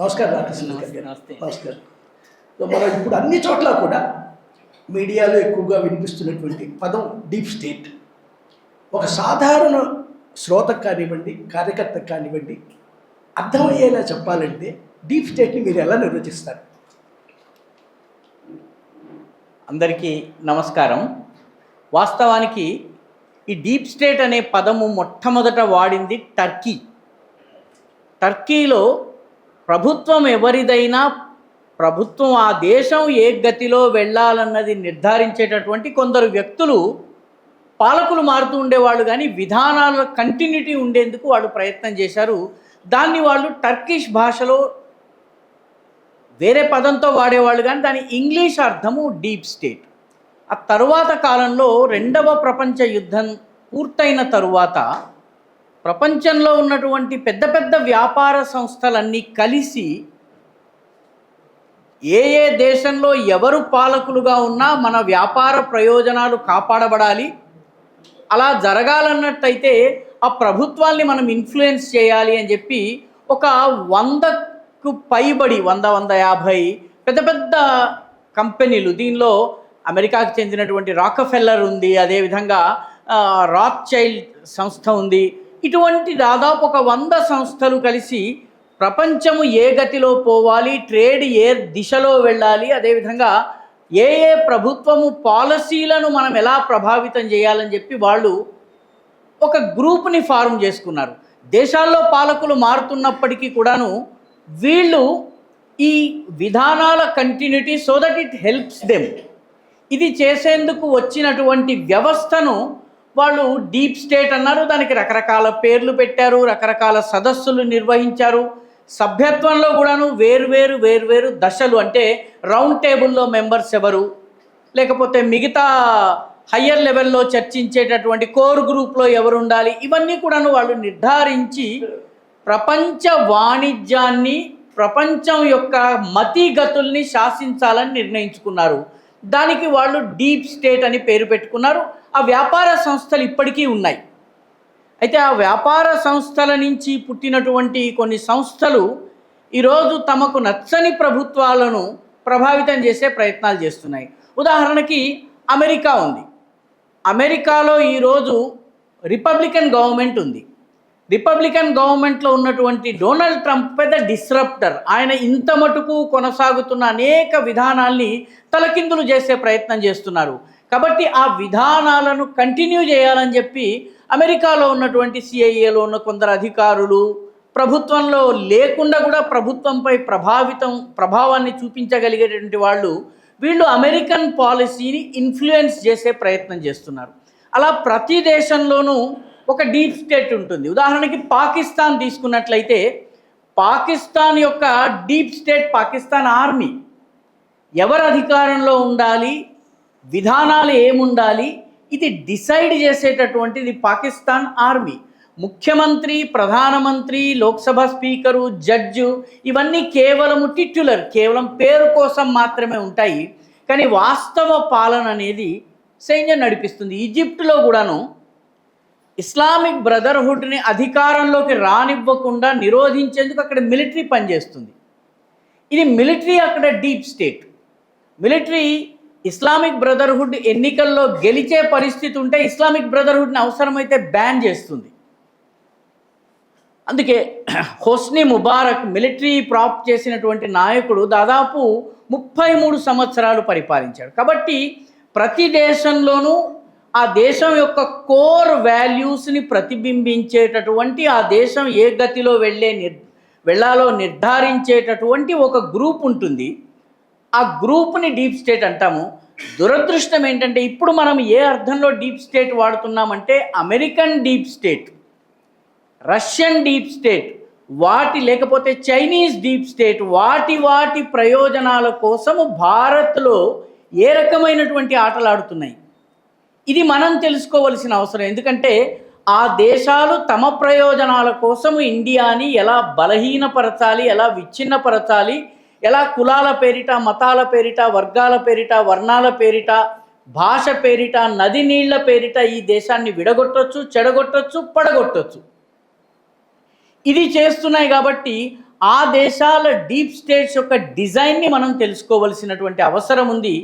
నమస్కారం రామకృష్ణ గారు. నమస్తే. నమస్కారం. సో మనం ఇప్పుడు అన్ని చోట్ల కూడా మీడియాలో ఎక్కువగా వినిపిస్తున్నటువంటి పదం డీప్ స్టేట్. ఒక సాధారణ శ్రోతకు కానివ్వండి, కార్యకర్తకు కానివ్వండి, అర్థమయ్యేలా చెప్పాలంటే డీప్ స్టేట్ని మీరు ఎలా నిర్వచిస్తారు? అందరికీ నమస్కారం. వాస్తవానికి ఈ డీప్ స్టేట్ అనే పదము మొట్టమొదట వాడింది టర్కీలో ప్రభుత్వం ఎవరిదైనా ప్రభుత్వం ఆ దేశం ఏ గతిలో వెళ్ళాలన్నది నిర్ధారించేటటువంటి కొందరు వ్యక్తులు పాలకులు మారుతూ ఉండేవాళ్ళు, కానీ విధానాల కంటిన్యూటీ ఉండేందుకు వాళ్ళు ప్రయత్నం చేశారు. దాన్ని వాళ్ళు టర్కిష్ భాషలో వేరే పదంతో వాడేవాళ్ళు, కానీ దాని ఇంగ్లీష్ అర్థము డీప్ స్టేట్. ఆ తరువాత కాలంలో రెండవ ప్రపంచ యుద్ధం పూర్తయిన తరువాత ప్రపంచంలో ఉన్నటువంటి పెద్ద పెద్ద వ్యాపార సంస్థలన్నీ కలిసి ఏ దేశంలో ఎవరు పాలకులుగా ఉన్నా మన వ్యాపార ప్రయోజనాలు కాపాడబడాలి, అలా జరగాలన్నట్టయితే ఆ ప్రభుత్వాల్ని మనం ఇన్ఫ్లుయెన్స్ చేయాలి అని చెప్పి ఒక 100కు పైబడి 150 పెద్ద పెద్ద కంపెనీలు, దీనిలో అమెరికాకు చెందినటువంటి రాకఫెల్లర్ ఉంది, అదేవిధంగా రాత్ చైల్డ్ సంస్థ ఉంది. ఇటువంటి దాదాపు ఒక 100 సంస్థలు కలిసి ప్రపంచము ఏ గతిలో పోవాలి, ట్రేడ్ ఏ దిశలో వెళ్ళాలి, అదేవిధంగా ఏ ప్రభుత్వము పాలసీలను మనం ఎలా ప్రభావితం చేయాలని చెప్పి వాళ్ళు ఒక గ్రూప్ని ఫార్మ్ చేసుకున్నారు. దేశాల్లో పాలకులు మారుతున్నప్పటికీ కూడాను వీళ్ళు ఈ విధానాల continuity so that it helps them, ఇది చేసేందుకు వచ్చినటువంటి వ్యవస్థను వాళ్ళు డీప్ స్టేట్ అన్నారు. దానికి రకరకాల పేర్లు పెట్టారు, రకరకాల సదస్సులు నిర్వహించారు. సభ్యత్వంలో కూడాను వేరు దశలు, అంటే రౌండ్ టేబుల్లో మెంబర్స్ ఎవరు, లేకపోతే మిగతా హయ్యర్ లెవెల్లో చర్చించేటటువంటి కోర్ గ్రూప్లో ఎవరు ఉండాలి, ఇవన్నీ కూడాను వాళ్ళు నిర్ధారించి ప్రపంచ వాణిజ్యాన్ని, ప్రపంచం యొక్క మతిగతుల్ని శాసించాలని నిర్ణయించుకున్నారు. దానికి వాళ్ళు డీప్ స్టేట్ అని పేరు పెట్టుకున్నారు. ఆ వ్యాపార సంస్థలు ఇప్పటికీ ఉన్నాయి. అయితే ఆ వ్యాపార సంస్థల నుంచి పుట్టినటువంటి కొన్ని సంస్థలు ఈరోజు తమకు నచ్చని ప్రభుత్వాలను ప్రభావితం చేసే ప్రయత్నాలు చేస్తున్నాయి. ఉదాహరణకి అమెరికా ఉంది. అమెరికాలో ఈరోజు రిపబ్లికన్ గవర్నమెంట్ ఉంది. రిపబ్లికన్ గవర్నమెంట్లో ఉన్నటువంటి డొనాల్డ్ ట్రంప్ పెద్ద డిస్రప్టర్. ఆయన ఇంత మటుకు కొనసాగుతున్న అనేక విధానాల్ని తలకిందులు చేసే ప్రయత్నం చేస్తున్నారు. కాబట్టి ఆ విధానాలను కంటిన్యూ చేయాలని చెప్పి అమెరికాలో ఉన్నటువంటి సిఐఏలో ఉన్న కొందరు అధికారులు, ప్రభుత్వంలో లేకుండా కూడా ప్రభుత్వంపై ప్రభావాన్ని చూపించగలిగేటువంటి వీళ్ళు అమెరికన్ పాలసీని ఇన్ఫ్లుయెన్స్ చేసే ప్రయత్నం చేస్తున్నారు. అలా ప్రతి దేశంలోనూ ఒక డీప్ స్టేట్ ఉంటుంది. ఉదాహరణకి పాకిస్తాన్ తీసుకున్నట్లయితే పాకిస్తాన్ యొక్క డీప్ స్టేట్ పాకిస్తాన్ ఆర్మీ. ఎవరు అధికారంలో ఉండాలి, విధానాలు ఏముండాలి, ఇది డిసైడ్ చేసేటటువంటిది పాకిస్తాన్ ఆర్మీ. ముఖ్యమంత్రి, ప్రధానమంత్రి, లోక్సభ స్పీకరు, జడ్జు, ఇవన్నీ కేవలం టిట్యులర్, కేవలం పేరు కోసం మాత్రమే ఉంటాయి. కానీ వాస్తవ పాలన అనేది సైన్యం నడిపిస్తుంది. ఈజిప్టులో కూడాను ఇస్లామిక్ బ్రదర్హుడ్ని అధికారంలోకి రానివ్వకుండా నిరోధించేందుకు అక్కడ మిలిటరీ పనిచేస్తుంది. ఇది మిలిటరీ అక్కడ deep state. Military Islamic brotherhood ఎన్నికల్లో గెలిచే పరిస్థితి ఉంటే ఇస్లామిక్ బ్రదర్హుడ్ని అవసరమైతే బ్యాన్ చేస్తుంది. అందుకే హోస్ని ముబారక్ మిలిటరీ ప్రాప్ చేసినటువంటి నాయకుడు దాదాపు 33 సంవత్సరాలు పరిపాలించాడు. కాబట్టి ప్రతి దేశంలోనూ ఆ దేశం యొక్క కోర్ వాల్యూస్ని ప్రతిబింబించేటటువంటి, ఆ దేశం ఏ గతిలో వెళ్ళాలో నిర్ధారించేటటువంటి ఒక గ్రూప్ ఉంటుంది. ఆ గ్రూప్ని డీప్ స్టేట్ అంటాము. దురదృష్టం ఏంటంటే ఇప్పుడు మనం ఏ అర్థంలో డీప్ స్టేట్ వాడుతున్నామంటే American deep state, Russian deep state, లేకపోతే చైనీస్ డీప్ స్టేట్ వాటి ప్రయోజనాల కోసము భారత్లో ఏ రకమైనటువంటి ఆటలు ఆడుతున్నాయి, ఇది మనం తెలుసుకోవలసిన అవసరం. ఎందుకంటే ఆ దేశాలు తమ ప్రయోజనాల కోసము ఇండియాని ఎలా బలహీనపరచాలి, ఎలా విచ్ఛిన్నపరచాలి, ఎలా కులాల పేరిట, మతాల పేరిట, వర్గాల పేరిట, వర్ణాల పేరిట, భాష పేరిట, నది నీళ్ల పేరిట ఈ దేశాన్ని విడగొట్టొచ్చు, చెడగొట్టొచ్చు, పడగొట్టొచ్చు. ఇది చేస్తున్నాయి. కాబట్టి ఆ దేశాల డీప్ స్టేట్స్ యొక్క డిజైన్ని మనం తెలుసుకోవలసినటువంటి అవసరం ఉంది.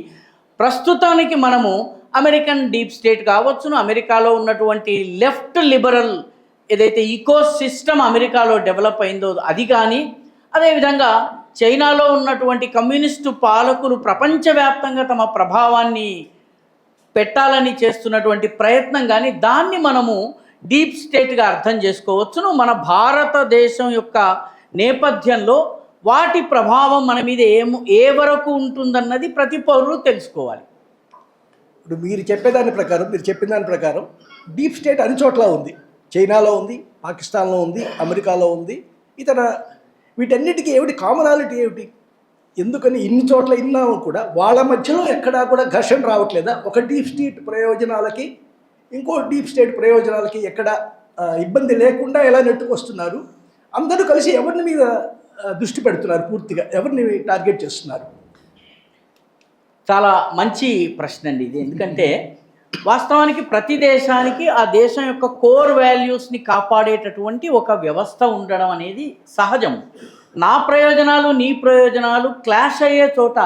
ప్రస్తుతానికి మనము అమెరికన్ డీప్ స్టేట్ కావచ్చును, అమెరికాలో ఉన్నటువంటి లెఫ్ట్ లిబరల్ ఏదైతే ఈకో సిస్టమ్ అమెరికాలో డెవలప్ అయిందో అది కానీ, అదేవిధంగా చైనాలో ఉన్నటువంటి కమ్యూనిస్టు పాలకులు ప్రపంచవ్యాప్తంగా తమ ప్రభావాన్ని పెట్టాలని చేస్తున్నటువంటి ప్రయత్నం కానీ, దాన్ని మనము డీప్ స్టేట్గా అర్థం చేసుకోవచ్చును. మన భారతదేశం యొక్క నేపథ్యంలో వాటి ప్రభావం మన మీద ఏ వరకు ఉంటుందన్నది ప్రతి పౌరులు తెలుసుకోవాలి. ఇప్పుడు మీరు చెప్పిన దాని ప్రకారం డీప్ స్టేట్ అన్ని చోట్ల ఉంది. చైనాలో ఉంది, పాకిస్తాన్లో ఉంది, అమెరికాలో ఉంది. ఇతర వీటన్నిటికీ ఏమిటి కామనాలిటీ ఏమిటి? ఎందుకని ఇన్ని చోట్ల ఇన్నా కూడా వాళ్ళ మధ్యలో ఎక్కడా కూడా ఘర్షణ రావట్లేదా? ఒక డీప్ స్టేట్ ప్రయోజనాలకి ఇంకో డీప్ స్టేట్ ప్రయోజనాలకి ఎక్కడ ఇబ్బంది లేకుండా ఎలా నెట్టుకొస్తున్నారు? అందరూ కలిసి ఎవరిని మీద దృష్టి పెడుతున్నారు? పూర్తిగా ఎవరిని టార్గెట్ చేస్తున్నారు? చాలా మంచి ప్రశ్న అండి ఇది. ఎందుకంటే వాస్తవానికి ప్రతి దేశానికి ఆ దేశం యొక్క కోర్ వాల్యూస్ని కాపాడేటటువంటి ఒక వ్యవస్థ ఉండడం అనేది సహజం. నా ప్రయోజనాలు నీ ప్రయోజనాలు క్లాష్ అయ్యే చోట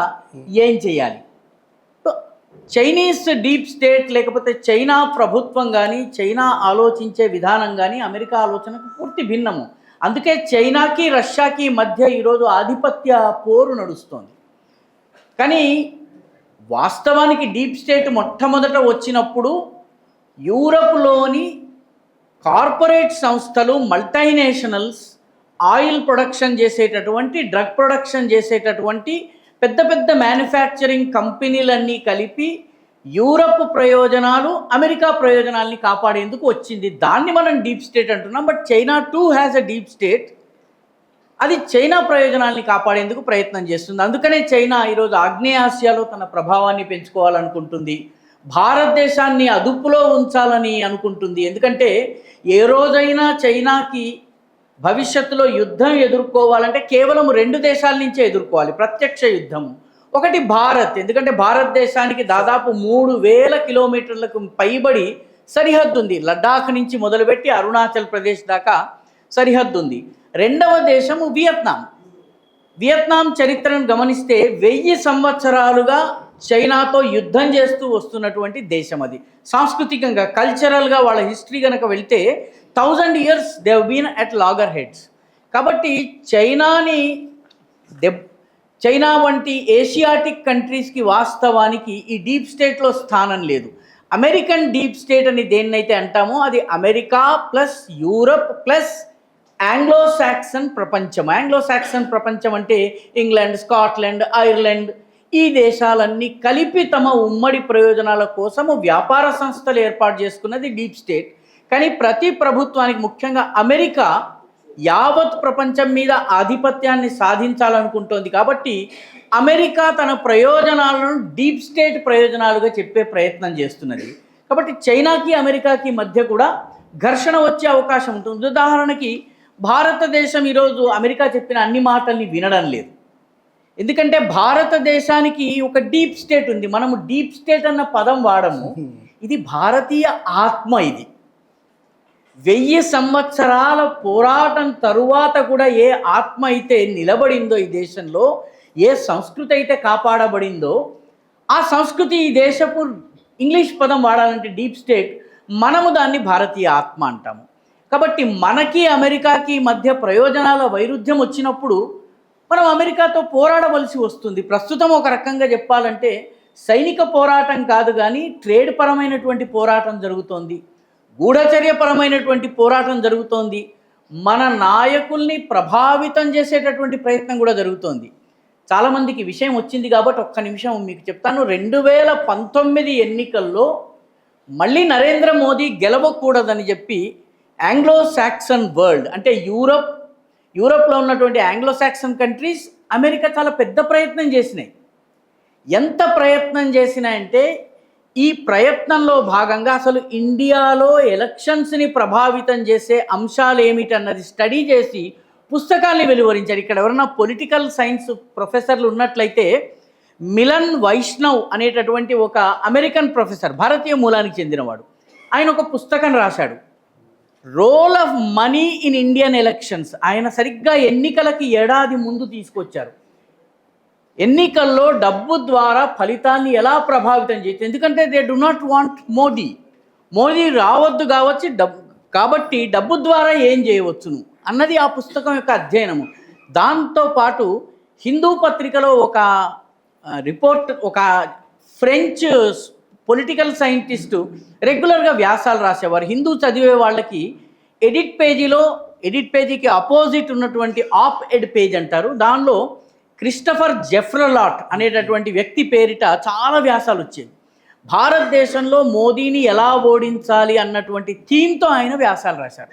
ఏం చేయాలి? చైనీస్ డీప్ స్టేట్ లేకపోతే చైనా ప్రభుత్వం కానీ, చైనా ఆలోచించే విధానం కానీ అమెరికా ఆలోచనకు పూర్తి భిన్నము. అందుకే చైనాకి రష్యాకి మధ్య ఈరోజు ఆధిపత్య పోరు నడుస్తోంది. కానీ వాస్తవానికి డీప్ స్టేట్ మొట్టమొదట వచ్చినప్పుడు యూరప్లోని కార్పొరేట్ సంస్థలు, మల్టీనేషనల్స్, ఆయిల్ ప్రొడక్షన్ చేసేటటువంటి, డ్రగ్ ప్రొడక్షన్ చేసేటటువంటి పెద్ద పెద్ద మ్యానుఫ్యాక్చరింగ్ కంపెనీలన్నీ కలిపి యూరప్ ప్రయోజనాలు, అమెరికా ప్రయోజనాల్ని కాపాడేందుకు వచ్చింది. దాన్ని మనం డీప్ స్టేట్ అంటున్నాం. But China too has a deep state. అది చైనా ప్రయోజనాల్ని కాపాడేందుకు ప్రయత్నం చేస్తుంది. అందుకనే చైనా ఈరోజు ఆగ్నేయాసియాలో తన ప్రభావాన్ని పెంచుకోవాలనుకుంటుంది, భారతదేశాన్ని అదుపులో ఉంచాలని అనుకుంటుంది. ఎందుకంటే ఏ రోజైనా చైనాకి భవిష్యత్తులో యుద్ధం ఎదుర్కోవాలంటే కేవలం 2 దేశాల నుంచే ఎదుర్కోవాలి, ప్రత్యక్ష యుద్ధం. ఒకటి భారత్, ఎందుకంటే భారతదేశానికి దాదాపు 3000 కిలోమీటర్లకు పైబడి సరిహద్దు ఉంది. లడ్డాఖ్ నుంచి మొదలుపెట్టి అరుణాచల్ ప్రదేశ్ దాకా సరిహద్దు ఉంది. రెండవ దేశము వియత్నాం. వియత్నాం చరిత్రను గమనిస్తే 1000 సంవత్సరాలుగా చైనాతో యుద్ధం చేస్తూ వస్తున్నటువంటి దేశం అది. సాంస్కృతికంగా, కల్చరల్గా వాళ్ళ హిస్టరీ కనుక వెళ్తే 1000 years they have been at loggerheads. కాబట్టి చైనా వంటి ఏషియాటిక్ కంట్రీస్కి వాస్తవానికి ఈ డీప్ స్టేట్లో స్థానం లేదు. అమెరికన్ డీప్ స్టేట్ అని దేన్నైతే అంటామో అది America plus Europe plus Anglo Saxon ప్రపంచం. ఆంగ్లో సాక్సన్ ప్రపంచం అంటే ఇంగ్లాండ్, స్కాట్లాండ్, ఐర్లాండ్, ఈ దేశాలన్నీ కలిపి తమ ఉమ్మడి ప్రయోజనాల కోసము వ్యాపార సంస్థలు ఏర్పాటు చేసుకున్నది డీప్ స్టేట్. కానీ ప్రతి ప్రభుత్వానికి, ముఖ్యంగా అమెరికా యావత్ ప్రపంచం మీద ఆధిపత్యాన్ని సాధించాలనుకుంటోంది. కాబట్టి అమెరికా తన ప్రయోజనాలను డీప్ స్టేట్ ప్రయోజనాలుగా చెప్పే ప్రయత్నం చేస్తున్నది. కాబట్టి చైనాకి అమెరికాకి మధ్య కూడా ఘర్షణ వచ్చే అవకాశం ఉంటుంది. ఉదాహరణకి భారతదేశం ఈరోజు అమెరికా చెప్పిన అన్ని మాటల్ని వినడం లేదు. ఎందుకంటే భారతదేశానికి ఒక డీప్ స్టేట్ ఉంది. మనము డీప్ స్టేట్ అన్న పదం వాడము. ఇది భారతీయ ఆత్మ. ఇది 1000 సంవత్సరాల పోరాటం తరువాత కూడా ఏ ఆత్మ అయితే నిలబడిందో ఈ దేశంలో, ఏ సంస్కృతి అయితే కాపాడబడిందో ఆ సంస్కృతి, ఈ దేశపు ఇంగ్లీష్ పదం వాడాలంటే డీప్ స్టేట్, మనము దాన్ని భారతీయ ఆత్మ అంటాము. కాబట్టి మనకి అమెరికాకి మధ్య ప్రయోజనాల వైరుధ్యం వచ్చినప్పుడు మనం అమెరికాతో పోరాడవలసి వస్తుంది. ప్రస్తుతం ఒక రకంగా చెప్పాలంటే సైనిక పోరాటం కాదు కానీ ట్రేడ్ పరమైనటువంటి పోరాటం జరుగుతోంది, గూఢచర్యపరమైనటువంటి పోరాటం జరుగుతోంది, మన నాయకుల్ని ప్రభావితం చేసేటటువంటి ప్రయత్నం కూడా జరుగుతోంది. చాలామందికి విషయం వచ్చింది కాబట్టి ఒక్క నిమిషం మీకు చెప్తాను. 2019 ఎన్నికల్లో మళ్ళీ నరేంద్ర మోదీ గెలవకూడదని చెప్పి ఆంగ్లో సాక్సన్ వరల్డ్ అంటే యూరప్లో ఉన్నటువంటి ఆంగ్లో సాక్సన్ కంట్రీస్, అమెరికా చాలా పెద్ద ప్రయత్నం చేసినాయి. ఎంత ప్రయత్నం చేసినాయంటే ఈ ప్రయత్నంలో భాగంగా అసలు ఇండియాలో ఎలక్షన్స్ని ప్రభావితం చేసే అంశాలు ఏమిటన్నది స్టడీ చేసి పుస్తకాల్ని వెలువరించారు. ఇక్కడ ఎవరైనా పొలిటికల్ సైన్స్ ప్రొఫెసర్లు ఉన్నట్లయితే మిలన్ వైష్ణవ్ అనేటటువంటి ఒక అమెరికన్ ప్రొఫెసర్, భారతీయ మూలానికి చెందినవాడు, ఆయన ఒక పుస్తకం రాశాడు. Role of money in Indian elections ఆయన సరిగ్గా ఎన్నికలకి ఏడాది ముందు తీసుకొచ్చారు. ఎన్నికల్లో డబ్బు ద్వారా ఫలితాన్ని ఎలా ప్రభావితం చేయొచ్చు, ఎందుకంటే they do not want Modi రావద్దు కావచ్చు, కాబట్టి డబ్బు ద్వారా ఏం చేయవచ్చును అన్నది ఆ పుస్తకం యొక్క అధ్యయనము. దాంతోపాటు హిందూ పత్రికలో ఒక రిపోర్ట్, ఒక ఫ్రెంచ్ పొలిటికల్ సైంటిస్టు రెగ్యులర్గా వ్యాసాలు రాసేవారు. హిందూ చదివే వాళ్ళకి ఎడిట్ పేజీకి అపోజిట్ ఉన్నటువంటి ఆప్ ఎడ్ పేజ్ అంటారు, దానిలో క్రిస్టఫర్ జెఫ్రలాట్ అనేటటువంటి వ్యక్తి పేరిట చాలా వ్యాసాలు వచ్చేవి. భారతదేశంలో మోదీని ఎలా ఓడించాలి అన్నటువంటి థీమ్తో ఆయన వ్యాసాలు రాశారు.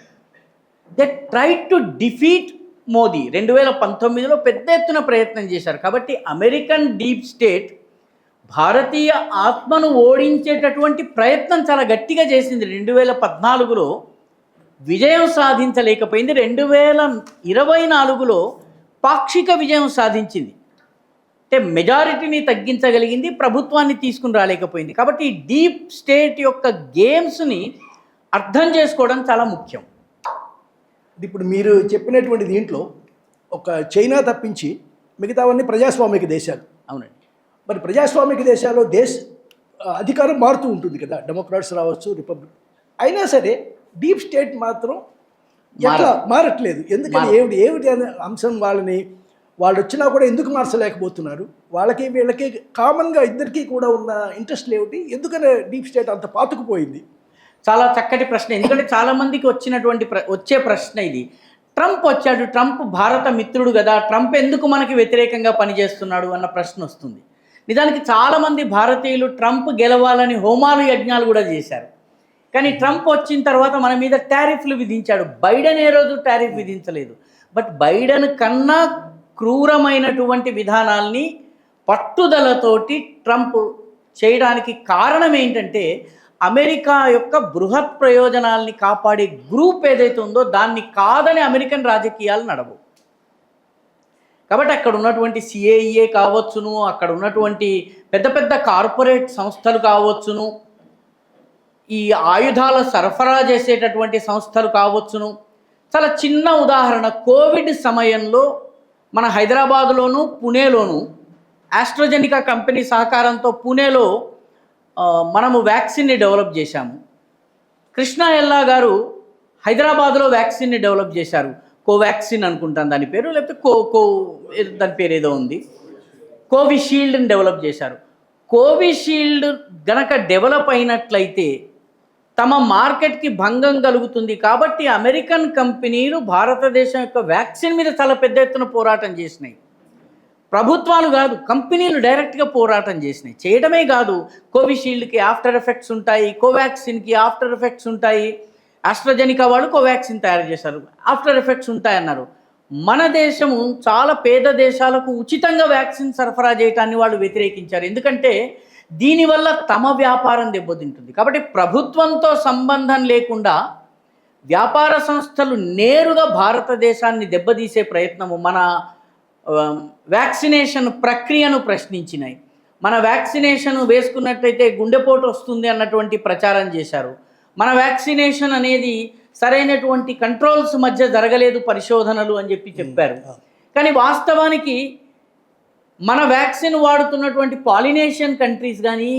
They try to defeat Modi. 2019లో పెద్ద ఎత్తున ప్రయత్నం చేశారు. కాబట్టి అమెరికన్ డీప్ స్టేట్ భారతీయ ఆత్మను ఓడించేటటువంటి ప్రయత్నం చాలా గట్టిగా చేసింది. 2014లో విజయం సాధించలేకపోయింది. 2024లో పాక్షిక విజయం సాధించింది. అంటే మెజారిటీని తగ్గించగలిగింది, ప్రభుత్వాన్ని తీసుకుని రాలేకపోయింది. కాబట్టి ఈ డీప్ స్టేట్ యొక్క గేమ్స్ని అర్థం చేసుకోవడం చాలా ముఖ్యం. ఇప్పుడు మీరు చెప్పినటువంటి దీంట్లో ఒక చైనా తప్పించి మిగతావన్నీ ప్రజాస్వామిక దేశాలు. అవునండి. మరి ప్రజాస్వామిక దేశాల్లో అధికారం మారుతూ ఉంటుంది కదా, డెమోక్రాట్స్ రావచ్చు, రిపబ్లిక్ అయినా సరే డీప్ స్టేట్ మాత్రం ఎట్లా మారట్లేదు. ఎందుకని ఏమిటి అనే అంశం వాళ్ళు వచ్చినా కూడా ఎందుకు మార్చలేకపోతున్నారు? వాళ్ళకి వీళ్ళకి కామన్గా ఇద్దరికీ కూడా ఉన్న ఇంట్రెస్ట్లు ఏమిటి? ఎందుకని డీప్ స్టేట్ అంత పాతుకుపోయింది? చాలా చక్కటి ప్రశ్న. ఎందుకంటే చాలామందికి వచ్చే ప్రశ్న ఇది. ట్రంప్ వచ్చాడు, ట్రంప్ భారత మిత్రుడు కదా, ట్రంప్ ఎందుకు మనకి వ్యతిరేకంగా పనిచేస్తున్నాడు అన్న ప్రశ్న వస్తుంది. నిజానికి చాలామంది భారతీయులు ట్రంప్ గెలవాలని హోమాలు యజ్ఞాలు కూడా చేశారు. కానీ ట్రంప్ వచ్చిన తర్వాత మన మీద టారిఫ్లు విధించాడు. బైడెన్ ఏ రోజు టారిఫ్ విధించలేదు. బట్ బైడెన్ కన్నా క్రూరమైనటువంటి విధానాల్ని పట్టుదలతోటి ట్రంప్ చేయడానికి కారణం ఏంటంటే అమెరికా యొక్క బృహత్ ప్రయోజనాల్ని కాపాడే గ్రూప్ ఏదైతే ఉందో దాన్ని కాదని అమెరికన్ రాజకీయాలు నడవు. కాబట్టి అక్కడ ఉన్నటువంటి సిఏఏ కావచ్చును, అక్కడ ఉన్నటువంటి పెద్ద పెద్ద కార్పొరేట్ సంస్థలు కావచ్చును, ఈ ఆయుధాల సరఫరా చేసేటటువంటి సంస్థలు కావచ్చును. చాలా చిన్న ఉదాహరణ, కోవిడ్ సమయంలో మన హైదరాబాదులోను పుణేలోను ఆస్ట్రాజెనికా కంపెనీ సహకారంతో పుణేలో మనము వ్యాక్సిన్ని డెవలప్ చేశాము. కృష్ణ ఎల్లా గారు హైదరాబాద్లో వ్యాక్సిన్ని డెవలప్ చేశారు. కోవాక్సిన్ అనుకుంటాను దాని పేరు, లేకపోతే దాని పేరు ఏదో ఉంది. కోవిషీల్డ్ని డెవలప్ చేశారు. కోవిషీల్డ్ గనక డెవలప్ అయినట్లయితే తమ మార్కెట్కి భంగం కలుగుతుంది. కాబట్టి అమెరికన్ కంపెనీలు భారతదేశం యొక్క వ్యాక్సిన్ మీద చాలా పెద్ద ఎత్తున పోరాటం చేసినాయి. ప్రభుత్వాలు కాదు, కంపెనీలు డైరెక్ట్గా పోరాటం చేసినాయి. చేయడమే కాదు, కోవిషీల్డ్కి ఆఫ్టర్ ఎఫెక్ట్స్ ఉంటాయి, కోవాక్సిన్కి ఆఫ్టర్ ఎఫెక్ట్స్ ఉంటాయి. ఆస్ట్రాజెనికా వాళ్ళు కోవాక్సిన్ తయారు చేశారు, ఆఫ్టర్ ఎఫెక్ట్స్ ఉంటాయన్నారు. మన దేశము చాలా పేద దేశాలకు ఉచితంగా వ్యాక్సిన్ సరఫరా చేయటాన్ని వాళ్ళు వ్యతిరేకించారు. ఎందుకంటే దీనివల్ల తమ వ్యాపారం దెబ్బతింటుంది. కాబట్టి ప్రభుత్వంతో సంబంధం లేకుండా వ్యాపార సంస్థలు నేరుగా భారతదేశాన్ని దెబ్బతీసే ప్రయత్నము మన వ్యాక్సినేషన్ ప్రక్రియను ప్రశ్నించినాయి. మన వ్యాక్సినేషన్ వేసుకున్నట్టయితే గుండెపోటు వస్తుంది అన్నటువంటి ప్రచారం చేశారు. మన వ్యాక్సినేషన్ అనేది సరైనటువంటి కంట్రోల్స్ మధ్య జరగలేదు పరిశోధనలు అని చెప్పారు. కానీ వాస్తవానికి మన వ్యాక్సిన్ వాడుతున్నటువంటి పాలినేషియన్ కంట్రీస్ కానీ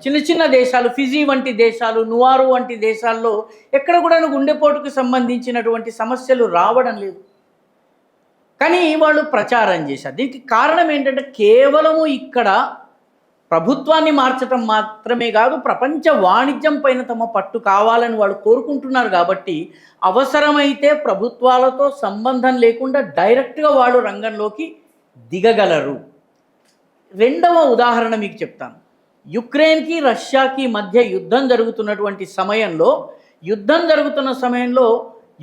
చిన్న చిన్న దేశాలు, ఫిజీ వంటి దేశాలు, నువారు వంటి దేశాల్లో ఎక్కడ కూడా గుండెపోటుకు సంబంధించినటువంటి సమస్యలు రావడం లేదు. కానీ వాళ్ళు ప్రచారం చేశారు. దీనికి కారణం ఏంటంటే కేవలము ఇక్కడ ప్రభుత్వాన్ని మార్చడం మాత్రమే కాదు, ప్రపంచ వాణిజ్యం పైన తమ పట్టు కావాలని వాళ్ళు కోరుకుంటున్నారు. కాబట్టి అవసరమైతే ప్రభుత్వాలతో సంబంధం లేకుండా డైరెక్ట్గా వాళ్ళు రంగంలోకి దిగగలరు. రెండవ ఉదాహరణ మీకు చెప్తాను. యుక్రెయిన్కి రష్యాకి మధ్య యుద్ధం జరుగుతున్న సమయంలో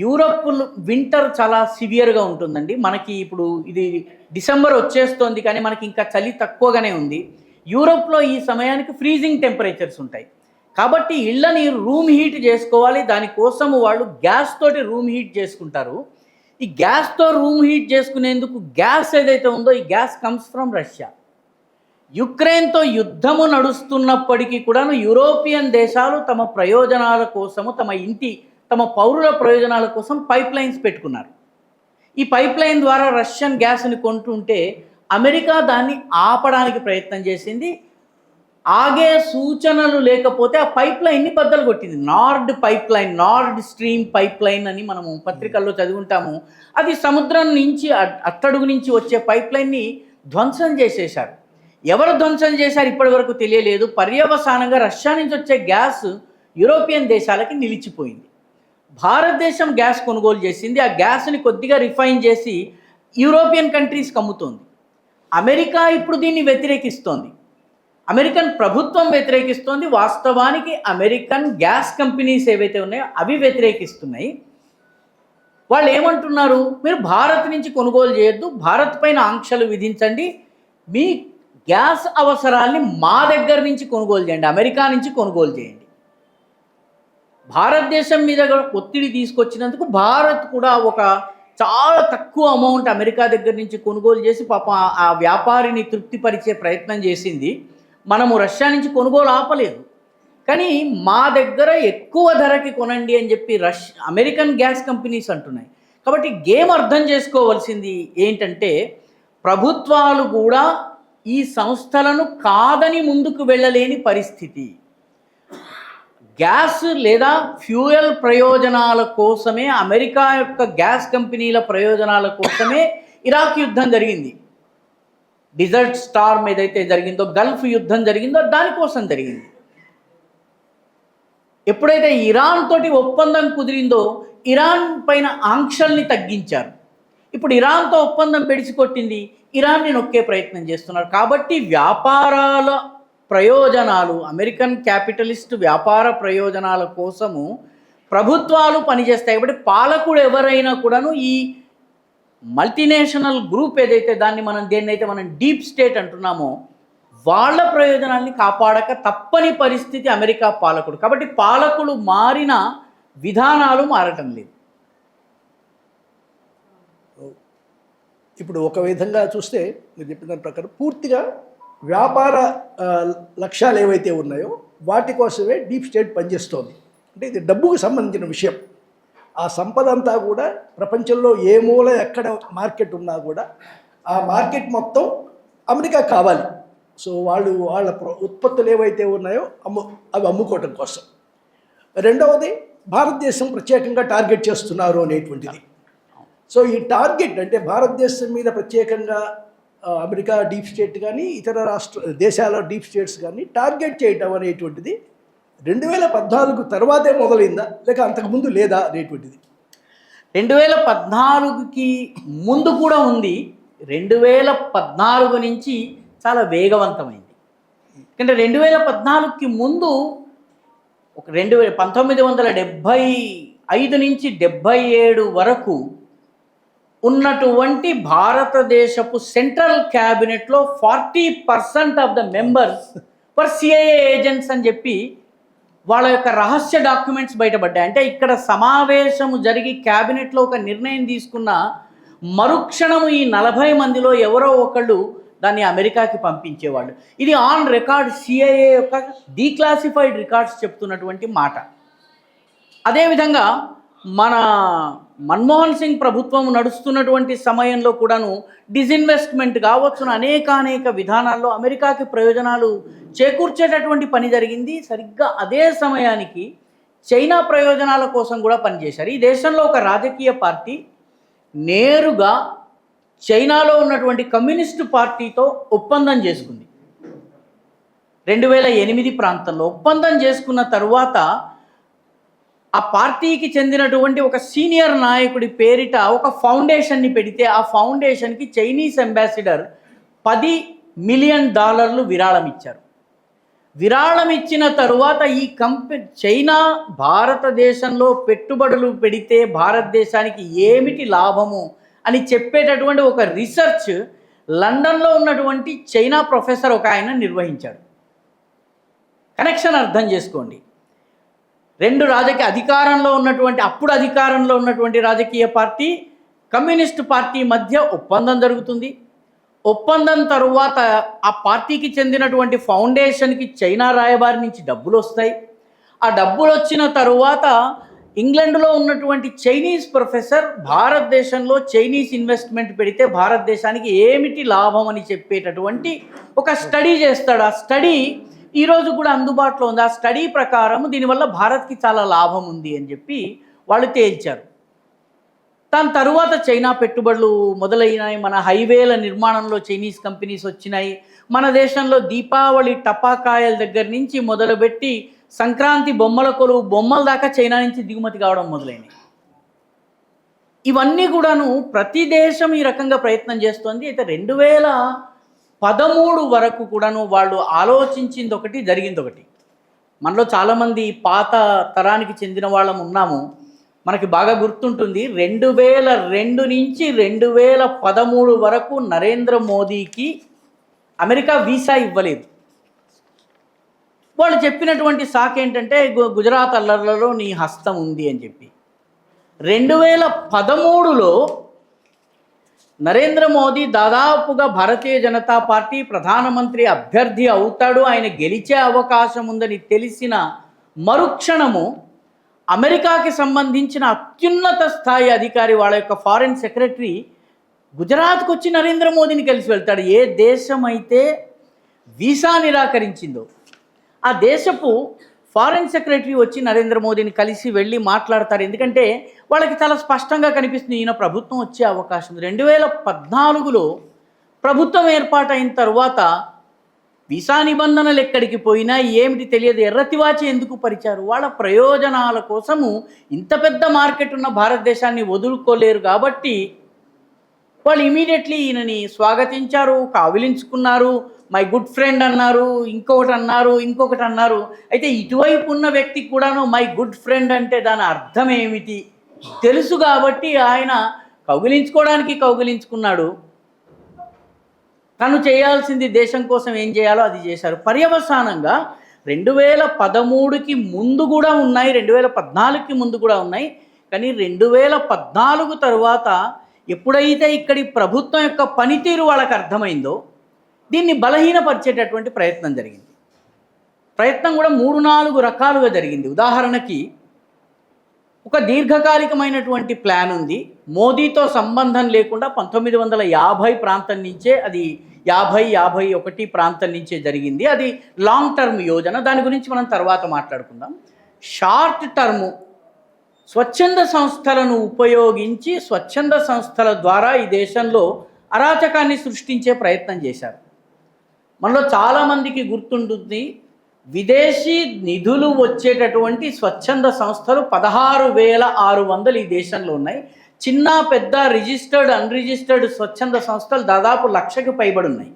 యూరప్ వింటర్ చాలా సివియర్గా ఉంటుందండి. మనకి ఇప్పుడు ఇది డిసెంబర్ వచ్చేస్తోంది, కానీ మనకి ఇంకా చలి తక్కువగానే ఉంది. యూరోప్లో ఈ సమయానికి ఫ్రీజింగ్ టెంపరేచర్స్ ఉంటాయి. కాబట్టి ఇళ్ళని రూమ్ హీట్ చేసుకోవాలి. దానికోసము వాళ్ళు గ్యాస్ తోటి రూమ్ హీట్ చేసుకుంటారు. ఈ గ్యాస్తో రూమ్ హీట్ చేసుకునేందుకు గ్యాస్ ఏదైతే ఉందో ఈ గ్యాస్ కమ్స్ ఫ్రమ్ రష్యా. యుక్రెయిన్తో యుద్ధము నడుస్తున్నప్పటికీ కూడాను యూరోపియన్ దేశాలు తమ ప్రయోజనాల కోసము, తమ ఇంటి తమ పౌరుల ప్రయోజనాల కోసం పైప్ లైన్స్ పెట్టుకున్నారు. ఈ పైప్ లైన్ ద్వారా రష్యన్ గ్యాస్ని కొంటుంటే అమెరికా దాన్ని ఆపడానికి ప్రయత్నం చేసింది. ఆగే సూచనలు లేకపోతే ఆ పైప్ లైన్ని బద్దలు కొట్టింది. Nord pipe line, Nord stream pipe line అని మనము పత్రికల్లో చదువుకుంటాము. అది సముద్రం నుంచి అట్టడుగు నుంచి వచ్చే పైప్ లైన్ని ధ్వంసం చేసేశారు. ఎవరు ధ్వంసం చేశారు ఇప్పటి వరకు తెలియలేదు. పర్యవసానంగా రష్యా నుంచి వచ్చే గ్యాస్ యూరోపియన్ దేశాలకి నిలిచిపోయింది. భారతదేశం గ్యాస్ కొనుగోలు చేసింది. ఆ గ్యాస్ని కొద్దిగా రిఫైన్ చేసి యూరోపియన్ కంట్రీస్కి అమ్ముతోంది. అమెరికా ఇప్పుడు దీన్ని వ్యతిరేకిస్తోంది. అమెరికన్ ప్రభుత్వం వ్యతిరేకిస్తోంది. వాస్తవానికి అమెరికన్ గ్యాస్ కంపెనీస్ ఏవైతే ఉన్నాయో అవి వ్యతిరేకిస్తున్నాయి. వాళ్ళు ఏమంటున్నారు, మీరు భారత్ నుంచి కొనుగోలు చేయొద్దు, భారత్ పైన ఆంక్షలు విధించండి, మీ గ్యాస్ అవసరాల్ని మా దగ్గర నుంచి కొనుగోలు చేయండి, అమెరికా నుంచి కొనుగోలు చేయండి. భారతదేశం మీద ఒత్తిడి తీసుకొచ్చినందుకు భారత్ కూడా ఒక చాలా తక్కువ అమౌంట్ అమెరికా దగ్గర నుంచి కొనుగోలు చేసి పాపం ఆ వ్యాపారిని తృప్తిపరిచే ప్రయత్నం చేసింది. మనము రష్యా నుంచి కొనుగోలు ఆపలేదు, కానీ మా దగ్గర ఎక్కువ ధరకి కొనండి అని చెప్పి అమెరికన్ గ్యాస్ కంపెనీస్ అంటున్నాయి. కాబట్టి గేమ్ అర్థం చేసుకోవాల్సింది ఏంటంటే, ప్రభుత్వాలు కూడా ఈ సంస్థలను కాదని ముందుకు వెళ్ళలేని పరిస్థితి. గ్యాస్ లేదా ఫ్యూయల్ ప్రయోజనాల కోసమే, అమెరికా యొక్క గ్యాస్ కంపెనీల ప్రయోజనాల కోసమే ఇరాక్ యుద్ధం జరిగింది. డిజర్ట్ స్టార్మ్ ఏదైతే జరిగిందో, గల్ఫ్ యుద్ధం జరిగిందో దానికోసం జరిగింది. ఎప్పుడైతే ఇరాన్ తోటి ఒప్పందం కుదిరిందో ఇరాన్ పైన ఆంక్షల్ని తగ్గించారు. ఇప్పుడు ఇరాన్తో ఒప్పందం పెడిసికొట్టింది, ఇరాన్ని నొక్కే ప్రయత్నం చేస్తున్నారు. కాబట్టి వ్యాపారాల ప్రయోజనాలు, అమెరికన్ క్యాపిటలిస్ట్ వ్యాపార ప్రయోజనాల కోసము ప్రభుత్వాలు పనిచేస్తాయి. కాబట్టి పాలకుడు ఎవరైనా కూడాను ఈ మల్టీనేషనల్ గ్రూప్ ఏదైతే దేన్నైతే మనం డీప్ స్టేట్ అంటున్నామో వాళ్ళ ప్రయోజనాల్ని కాపాడక తప్పని పరిస్థితి అమెరికా పాలకుడు. కాబట్టి పాలకులు మారిన విధానాలు మారటం లేదు. ఇప్పుడు ఒక విధంగా చూస్తే మీరు చెప్పిన దాని ప్రకారం పూర్తిగా వ్యాపార లక్ష్యాలు ఏవైతే ఉన్నాయో వాటి కోసమే డీప్ స్టేట్ పనిచేస్తోంది. అంటే ఇది డబ్బుకు సంబంధించిన విషయం. ఆ సంపద అంతా కూడా ప్రపంచంలో ఏ మూల ఎక్కడ మార్కెట్ ఉన్నా కూడా ఆ మార్కెట్ మొత్తం అమెరికా కావాలి. సో వాళ్ళ ఉత్పత్తులు ఏవైతే ఉన్నాయో అవి అమ్ముకోవటం కోసం. రెండవది, భారతదేశం ప్రత్యేకంగా టార్గెట్ చేస్తున్నారు అనేటువంటిది. సో ఈ టార్గెట్ అంటే భారతదేశం మీద ప్రత్యేకంగా అమెరికా డీప్ స్టేట్ కానీ ఇతర దేశాల డీప్ స్టేట్స్ కానీ టార్గెట్ చేయటం అనేటువంటిది 2014 తర్వాతే మొదలైందా లేక అంతకుముందు లేదా అనేటువంటిది? 2014కి ముందు కూడా ఉంది. 2014 నుంచి చాలా వేగవంతమైంది. ఎందుకంటే 2014కి ముందు 1975 నుంచి 77 వరకు ఉన్నటువంటి భారతదేశపు సెంట్రల్ క్యాబినెట్లో 40% of the members for CIA agents అని చెప్పి వాళ్ళ యొక్క రహస్య డాక్యుమెంట్స్ బయటపడ్డాయి. అంటే ఇక్కడ సమావేశము జరిగి క్యాబినెట్లో ఒక నిర్ణయం తీసుకున్న మరుక్షణము ఈ 40 మందిలో ఎవరో ఒకళ్ళు దాన్ని అమెరికాకి పంపించేవాళ్ళు. ఇది ఆన్ రికార్డ్, సిఐఏ యొక్క డీక్లాసిఫైడ్ రికార్డ్స్ చెప్తున్నటువంటి మాట. అదేవిధంగా మన మన్మోహన్ సింగ్ ప్రభుత్వం నడుస్తున్నటువంటి సమయంలో కూడాను డిజిన్వెస్ట్మెంట్ కావచ్చును అనేక విధానాల్లో అమెరికాకి ప్రయోజనాలు చేకూర్చేటటువంటి పని జరిగింది. సరిగ్గా అదే సమయానికి చైనా ప్రయోజనాల కోసం కూడా పనిచేశారు. ఈ దేశంలో ఒక రాజకీయ పార్టీ నేరుగా చైనాలో ఉన్నటువంటి కమ్యూనిస్టు పార్టీతో ఒప్పందం చేసుకుంది. 2008 ప్రాంతంలో ఒప్పందం చేసుకున్న తరువాత ఆ పార్టీకి చెందినటువంటి ఒక సీనియర్ నాయకుడి పేరిట ఒక ఫౌండేషన్ని పెడితే ఆ ఫౌండేషన్కి చైనీస్ అంబాసిడర్ $10 మిలియన్ విరాళం ఇచ్చారు. విరాళం ఇచ్చిన తరువాత ఈ చైనా భారతదేశంలో పెట్టుబడులు పెడితే భారతదేశానికి ఏమిటి లాభము అని చెప్పేటటువంటి ఒక రీసెర్చ్ లండన్లో ఉన్నటువంటి చైనా ప్రొఫెసర్ ఒక ఆయన నిర్వహించాడు. కనెక్షన్ అర్థం చేసుకోండి. అప్పుడు అధికారంలో ఉన్నటువంటి రాజకీయ పార్టీ కమ్యూనిస్ట్ పార్టీ మధ్య ఒప్పందం జరుగుతుంది. ఒప్పందం తరువాత ఆ పార్టీకి చెందినటువంటి ఫౌండేషన్కి చైనా రాయబారి నుంచి డబ్బులు వస్తాయి. ఆ డబ్బులు వచ్చిన తరువాత ఇంగ్లాండ్లో ఉన్నటువంటి చైనీస్ ప్రొఫెసర్ భారతదేశంలో చైనీస్ ఇన్వెస్ట్మెంట్ పెడితే భారతదేశానికి ఏమిటి లాభం అని చెప్పేటటువంటి ఒక స్టడీ చేస్తాడు. ఆ స్టడీ ఈరోజు కూడా అందుబాటులో ఉంది. ఆ స్టడీ ప్రకారం దీనివల్ల భారత్కి చాలా లాభం ఉంది అని చెప్పి వాళ్ళు తేల్చారు. దాని తరువాత చైనా పెట్టుబడులు మొదలైనాయి. మన హైవేల నిర్మాణంలో చైనీస్ కంపెనీస్ వచ్చినాయి. మన దేశంలో దీపావళి టపాకాయల దగ్గర నుంచి మొదలుపెట్టి సంక్రాంతి బొమ్మల కొలువు బొమ్మల దాకా చైనా నుంచి దిగుమతి కావడం మొదలైనవి. ఇవన్నీ కూడాను ప్రతి దేశం ఈ రకంగా ప్రయత్నం చేస్తోంది. అయితే 2013 వరకు కూడాను వాళ్ళు ఆలోచించింది ఒకటి, జరిగింది ఒకటి. మనలో చాలామంది పాత తరానికి చెందిన వాళ్ళం ఉన్నాము. మనకి బాగా గుర్తుంటుంది 2002 నుంచి 2013 వరకు నరేంద్ర మోదీకి అమెరికా వీసా ఇవ్వలేదు. వాళ్ళు చెప్పినటువంటి సాక్ ఏంటంటే గుజరాత్ అల్లర్లలో నీ హస్తం ఉంది అని చెప్పి. 2013లో నరేంద్ర మోదీ దాదాపుగా భారతీయ జనతా పార్టీ ప్రధానమంత్రి అభ్యర్థి అవుతాడు, ఆయన గెలిచే అవకాశం ఉందని తెలిసిన మరుక్షణము అమెరికాకి సంబంధించిన అత్యున్నత స్థాయి అధికారి వాళ్ళ యొక్క ఫారిన్ సెక్రటరీ గుజరాత్కు వచ్చి నరేంద్ర మోదీని కలిసి వెళ్తాడు. ఏ దేశం అయితే వీసా నిరాకరించిందో ఆ దేశపు ఫారిన్ సెక్రటరీ వచ్చి నరేంద్ర మోదీని కలిసి వెళ్ళి మాట్లాడతారు. ఎందుకంటే వాళ్ళకి చాలా స్పష్టంగా కనిపిస్తుంది ఈయన ప్రభుత్వం వచ్చే అవకాశం. 2014లో ప్రభుత్వం ఏర్పాటైన తర్వాత వీసా నిబంధనలు ఎక్కడికి పోయినా ఏమిటి తెలియదు, ఎర్రతివాచి ఎందుకు పరిచారు? వాళ్ళ ప్రయోజనాల కోసము ఇంత పెద్ద మార్కెట్ ఉన్న భారతదేశాన్ని వదులుకోలేరు కాబట్టి వాళ్ళు ఇమీడియట్లీ ఈయనని స్వాగతించారు, కావిలించుకున్నారు, మై గుడ్ ఫ్రెండ్ అన్నారు, ఇంకొకటి అన్నారు. అయితే ఇటువైపు ఉన్న వ్యక్తికి కూడాను మై గుడ్ ఫ్రెండ్ అంటే దాని అర్థం ఏమిటి తెలుసు కాబట్టి ఆయన కౌగిలించుకున్నాడు. తను చేయాల్సింది దేశం కోసం ఏం చేయాలో అది చేశారు. పర్యవసానంగా 2013కి ముందు కూడా ఉన్నాయి, 2014కి ముందు కూడా ఉన్నాయి. కానీ 2014 తర్వాత ఎప్పుడైతే ఇక్కడి ప్రభుత్వం యొక్క పనితీరు వాళ్ళకి అర్థమైందో దీన్ని బలహీనపరిచేటటువంటి ప్రయత్నం జరిగింది. ప్రయత్నం కూడా 3-4 రకాలుగా జరిగింది. ఉదాహరణకి ఒక దీర్ఘకాలికమైనటువంటి ప్లాన్ ఉంది. మోదీతో సంబంధం లేకుండా 1950 ప్రాంతం నుంచే, అది 50-51 ప్రాంతం నుంచే జరిగింది. అది లాంగ్ టర్మ్ యోజన, దాని గురించి మనం తర్వాత మాట్లాడుకుందాం. షార్ట్ టర్ము స్వచ్ఛంద సంస్థలను ఉపయోగించి స్వచ్ఛంద సంస్థల ద్వారా ఈ దేశంలో అరాచకాన్ని సృష్టించే ప్రయత్నం చేశారు. మనలో చాలామందికి గుర్తుంటుంది, విదేశీ నిధులు వచ్చేటటువంటి స్వచ్ఛంద సంస్థలు 16,600 ఈ దేశంలో ఉన్నాయి. చిన్న పెద్ద రిజిస్టర్డ్ అన్రిజిస్టర్డ్ స్వచ్ఛంద సంస్థలు దాదాపు 1,00,000కి పైబడి ఉన్నాయి.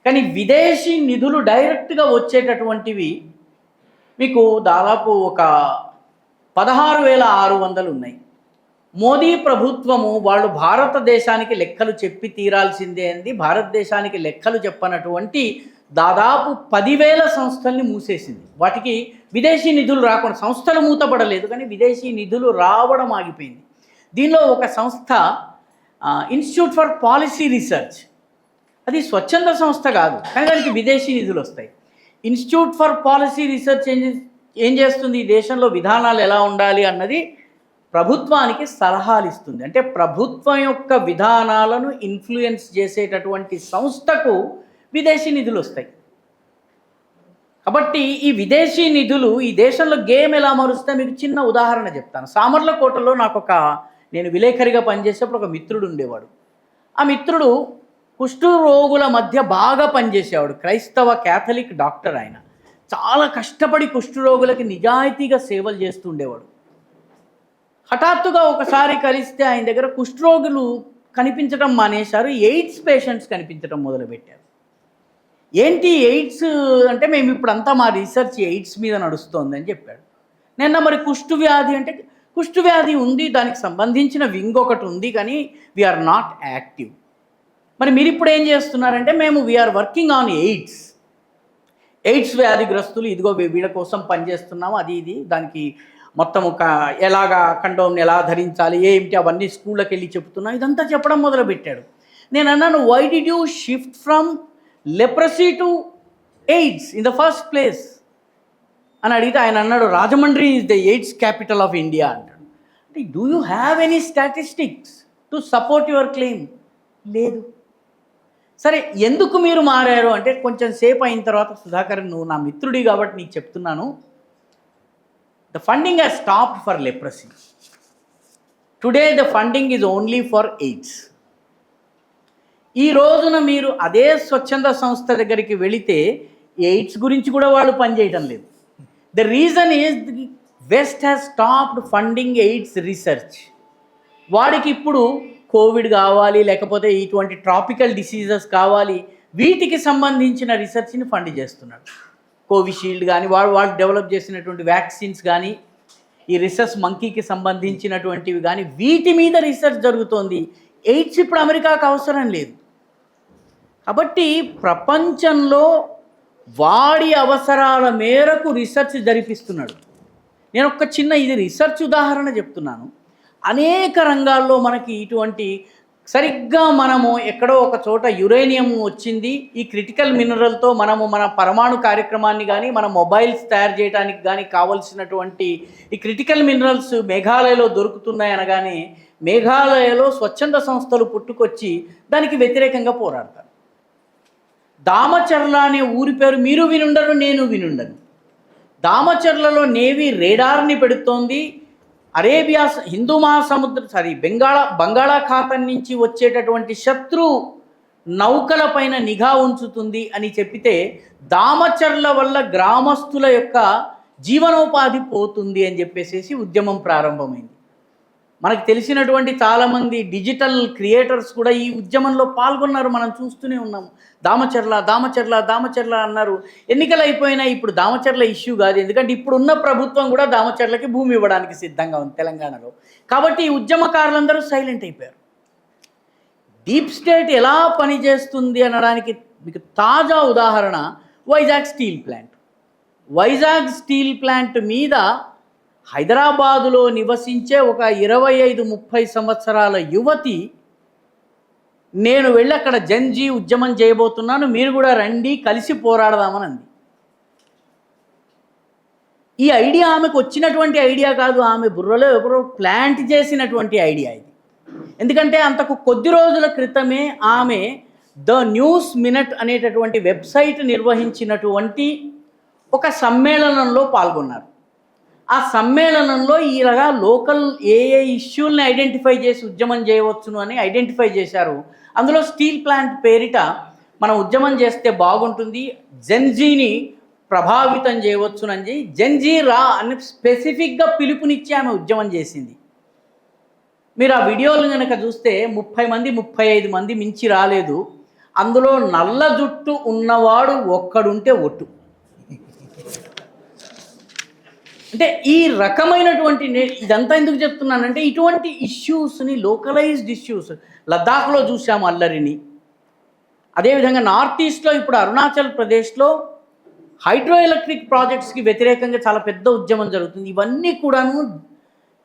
కానీ విదేశీ నిధులు డైరెక్ట్గా వచ్చేటటువంటివి మీకు దాదాపు ఒక 16,600 ఉన్నాయి. మోదీ ప్రభుత్వము వాళ్ళు భారతదేశానికి లెక్కలు చెప్పి తీరాల్సిందే అంది. భారతదేశానికి లెక్కలు చెప్పనటువంటి దాదాపు 10,000 సంస్థల్ని మూసేసింది. వాటికి విదేశీ నిధులు రాకుండా, సంస్థలు మూతపడలేదు కానీ విదేశీ నిధులు రావడం ఆగిపోయింది. దీనిలో ఒక సంస్థ ఇన్స్టిట్యూట్ ఫర్ పాలసీ రీసెర్చ్, అది స్వచ్ఛంద సంస్థ కాదు కానీ దానికి విదేశీ నిధులు వస్తాయి. ఇన్స్టిట్యూట్ ఫర్ పాలసీ రీసెర్చ్ ఏం చేస్తుంది, ఈ దేశంలో విధానాలు ఎలా ఉండాలి అన్నది ప్రభుత్వానికి సలహాలు ఇస్తుంది. అంటే ప్రభుత్వం యొక్క విధానాలను ఇన్ఫ్లుయెన్స్ చేసేటటువంటి సంస్థకు విదేశీ నిధులు వస్తాయి. కాబట్టి ఈ విదేశీ నిధులు ఈ దేశంలో గేమ్ ఎలా మారుస్తే మీకు చిన్న ఉదాహరణ చెప్తాను. సామర్లకోటలో నేను విలేకరిగా పనిచేసేప్పుడు ఒక మిత్రుడు ఉండేవాడు. ఆ మిత్రుడు కుష్ఠరోగుల మధ్య బాగా పనిచేసేవాడు. క్రైస్తవ క్యాథలిక్ డాక్టర్ ఆయన. చాలా కష్టపడి కుష్ఠరోగులకి నిజాయితీగా సేవలు చేస్తూ ఉండేవాడు. హఠాత్తుగా ఒకసారి కలిస్తే ఆయన దగ్గర కుష్ఠరోగులు కనిపించడం మానేశారు, ఎయిడ్స్ పేషెంట్స్ కనిపించడం మొదలుపెట్టారు. ఏంటి ఎయిడ్స్ అంటే, మేము ఇప్పుడంతా మా రీసెర్చ్ ఎయిడ్స్ మీద నడుస్తోంది అని చెప్పాడు. నిన్న మరి కుష్ఠవ్యాధి అంటే, కుష్ఠవ్యాధి ఉంది, దానికి సంబంధించిన వింగ్ ఒకటి ఉంది కానీ వీఆర్ నాట్ యాక్టివ్. మరి మీరు ఇప్పుడు ఏం చేస్తున్నారంటే, మేము వీఆర్ వర్కింగ్ ఆన్ ఎయిడ్స్ వ్యాధిగ్రస్తులు, ఇదిగో వీళ్ళ కోసం పనిచేస్తున్నాము, అది ఇది దానికి మొత్తం ఎలాగా కండోమ్ని ఎలా ధరించాలి ఏమిటి అవన్నీ స్కూళ్ళకి వెళ్ళి చెప్తున్నాం, ఇదంతా చెప్పడం మొదలుపెట్టాడు. నేను అన్నాను, why did you shift from leprosy to AIDS in the first place అని అడిగితే ఆయన అన్నాడు, Rajahmundry is the AIDS capital of India అంటాడు. అంటే do you have any statistics to support your claim? లేదు. సరే, ఎందుకు మీరు మారారు అంటే కొంచెం సేపు అయిన తర్వాత, సుధాకర్ నువ్వు నా మిత్రుడి కాబట్టి నీకు చెప్తున్నాను, the funding has stopped for leprosy. Today the funding is only for AIDS. ఈ రోజున మీరు అదే స్వచ్ఛంద సంస్థ దగ్గరికి వెళితే ఎయిడ్స్ గురించి కూడా వాళ్ళు పనిచేయటం లేదు. The reason is west has stopped funding AIDS research. వాడికి ఇప్పుడు కోవిడ్ కావాలి, లేకపోతే ఇటువంటి ట్రాపికల్ డిసీజెస్ కావాలి, వీటికి సంబంధించిన రీసెర్చ్ని ఫండ్ చేస్తున్నాడు. కోవిషీల్డ్ కానీ, వాళ్ళు డెవలప్ చేసినటువంటి వ్యాక్సిన్స్ కానీ, ఈ రిసెర్చ్ మంకీకి సంబంధించినటువంటివి కానీ, వీటి మీద రీసెర్చ్ జరుగుతోంది. ఎయిడ్స్ ఇప్పుడు అమెరికాకు అవసరం లేదు. కాబట్టి ప్రపంచంలో వాడి అవసరాల మేరకు రీసెర్చ్ జరిపిస్తున్నాడు. నేను ఒక చిన్న ఇది రీసెర్చ్ ఉదాహరణ చెప్తున్నాను. అనేక రంగాల్లో మనకి ఇటువంటి సరిగ్గా మనము ఎక్కడో ఒక చోట యురేనియం వచ్చింది, ఈ క్రిటికల్ మినరల్తో మనము మన పరమాణు కార్యక్రమాన్ని కానీ, మన మొబైల్స్ తయారు చేయడానికి కానీ కావలసినటువంటి ఈ క్రిటికల్ మినరల్స్ మేఘాలయలో దొరుకుతున్నాయి అనగానే మేఘాలయలో స్వచ్ఛంద సంస్థలు పుట్టుకొచ్చి దానికి వ్యతిరేకంగా పోరాడతారు. దామచర్ల అనే ఊరి పేరు మీరు వినుండరు, నేను వినుండను. దామచర్లలో నేవీ రేడార్ని పెడుతోంది. అరేబియా హిందూ మహాసముద్ర బంగాళాఖాతం నుంచి వచ్చేటటువంటి శత్రు నౌకల పైన నిఘా ఉంచుతుంది అని చెప్పితే దామచర్ల వల్ల గ్రామస్తుల యొక్క జీవనోపాధి పోతుంది అని చెప్పేసి ఉద్యమం ప్రారంభమైంది. మనకు తెలిసినటువంటి చాలామంది డిజిటల్ క్రియేటర్స్ కూడా ఈ ఉద్యమంలో పాల్గొన్నారు, మనం చూస్తూనే ఉన్నాము. దామచర్ల దామచర్ల దామచర్ల అన్నారు. ఎన్నికలు అయిపోయినా ఇప్పుడు దామచర్ల ఇష్యూ కాదు, ఎందుకంటే ఇప్పుడున్న ప్రభుత్వం కూడా దామచర్లకి భూమి ఇవ్వడానికి సిద్ధంగా ఉంది తెలంగాణలో. కాబట్టి ఈ ఉద్యమకారులందరూ సైలెంట్ అయిపోయారు. డీప్ స్టేట్ ఎలా పనిచేస్తుంది అనడానికి మీకు తాజా ఉదాహరణ Vizag steel plant. Vizag steel plant మీద హైదరాబాదులో నివసించే ఒక 25-30 సంవత్సరాల యువతి, నేను వెళ్ళి అక్కడ జన్జీ ఉద్యమం చేయబోతున్నాను, మీరు కూడా రండి కలిసి పోరాడదామని అంది. ఈ ఐడియా ఆమెకు వచ్చినటువంటి ఐడియా కాదు, ఆమె బుర్రలో ఎవరో ప్లాంట్ చేసినటువంటి ఐడియా ఇది. ఎందుకంటే అంతకు కొద్ది రోజుల క్రితమే ఆమె ద న్యూస్ మినిట్ అనేటటువంటి వెబ్సైట్ నిర్వహించినటువంటి ఒక సమ్మేళనంలో పాల్గొన్నారు. ఆ సమ్మేళనంలో ఈరగా లోకల్ ఏ ఇష్యూల్ని ఐడెంటిఫై చేసి ఉద్యమం చేయవచ్చును అని ఐడెంటిఫై చేశారు. అందులో స్టీల్ ప్లాంట్ పేరిట మనం ఉద్యమం చేస్తే బాగుంటుంది, జెన్జీని ప్రభావితం చేయవచ్చునని జెన్జీ రా అని స్పెసిఫిక్గా పిలుపునిచ్చి ఆమె ఉద్యమం చేసింది. మీరు ఆ వీడియోలు కనుక చూస్తే 30 మంది 35 మంది మించి రాలేదు. అందులో నల్ల జుట్టు ఉన్నవాడు ఒక్కడుంటే ఒట్టు. అంటే ఈ రకమైనటువంటి ఇదంతా ఎందుకు చెప్తున్నానంటే ఇటువంటి ఇష్యూస్ని, లోకలైజ్డ్ ఇష్యూస్, లద్దాఖ్లో చూసాము అల్లరిని. అదేవిధంగా నార్త్ ఈస్ట్లో ఇప్పుడు అరుణాచల్ ప్రదేశ్లో హైడ్రో ఎలక్ట్రిక్ ప్రాజెక్ట్స్కి వ్యతిరేకంగా చాలా పెద్ద ఉద్యమం జరుగుతుంది. ఇవన్నీ కూడాను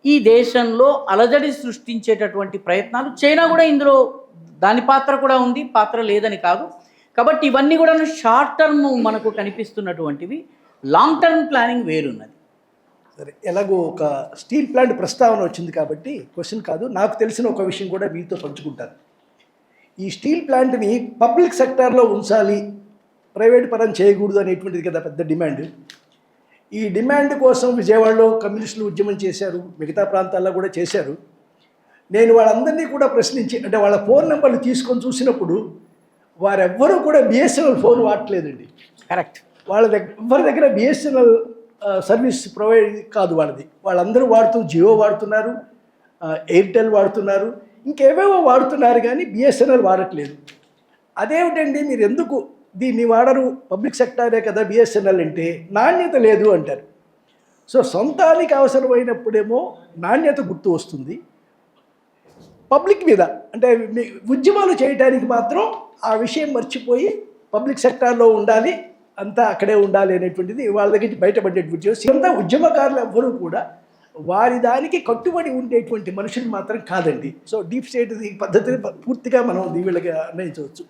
ఈ దేశంలో అలజడి సృష్టించేటటువంటి ప్రయత్నాలు. చైనా కూడా ఇందులో దాని పాత్ర కూడా ఉంది, పాత్ర లేదని కాదు. కాబట్టి ఇవన్నీ కూడా షార్ట్ టర్మ్ మనకు కనిపిస్తున్నటువంటివి, లాంగ్ టర్మ్ ప్లానింగ్ వేరున్నది. సరే, ఎలాగో ఒక స్టీల్ ప్లాంట్ ప్రస్తావన వచ్చింది కాబట్టి క్వశ్చన్ కాదు, నాకు తెలిసిన ఒక విషయం కూడా మీతో పంచుకుంటాను. ఈ స్టీల్ ప్లాంట్ని పబ్లిక్ సెక్టార్లో ఉంచాలి, ప్రైవేట్ పరం చేయకూడదు అనేటువంటిది కదా పెద్ద డిమాండ్. ఈ డిమాండ్ కోసం విజయవాడలో కమ్యూనిస్టులు ఉద్యమం చేశారు, మిగతా ప్రాంతాల్లో కూడా చేశారు. నేను వాళ్ళందరినీ కూడా ప్రశ్నించి, అంటే వాళ్ళ ఫోన్ నెంబర్లు తీసుకొని చూసినప్పుడు వారెవ్వరూ కూడా బిఎస్ఎన్ఎల్ ఫోన్ వాడట్లేదండి. కరెక్ట్. వాళ్ళ ఎవరి దగ్గర బిఎస్ఎన్ఎల్ సర్వీస్ ప్రొవైడ్ కాదు వాళ్ళది. వాళ్ళందరూ జియో వాడుతున్నారు, ఎయిర్టెల్ వాడుతున్నారు, ఇంకేవేవో వాడుతున్నారు, కానీ బిఎస్ఎన్ఎల్ వాడట్లేదు. అదేమిటండి మీరు ఎందుకు దీన్ని వాడరు, పబ్లిక్ సెక్టారే కదా బిఎస్ఎన్ఎల్ అంటే? నాణ్యత లేదు అంటారు. సో సొంతానికి అవసరమైనప్పుడేమో నాణ్యత గుర్తు వస్తుంది, పబ్లిక్ మీద అంటే ఉద్యమాలు చేయడానికి మాత్రం ఆ విషయం మర్చిపోయి పబ్లిక్ సెక్టార్లో ఉండాలి, అంతా అక్కడే ఉండాలి అనేటువంటిది వాళ్ళ దగ్గర బయటపడేటువంటి అంతా. ఉద్యమకారులు ఎవ్వరూ కూడా వారి దానికి కట్టుబడి ఉండేటువంటి మనుషులు మాత్రం కాదండి. సో డీప్ స్టేట్ పద్ధతిని పూర్తిగా మనం వీళ్ళకి అన్వయించవచ్చు.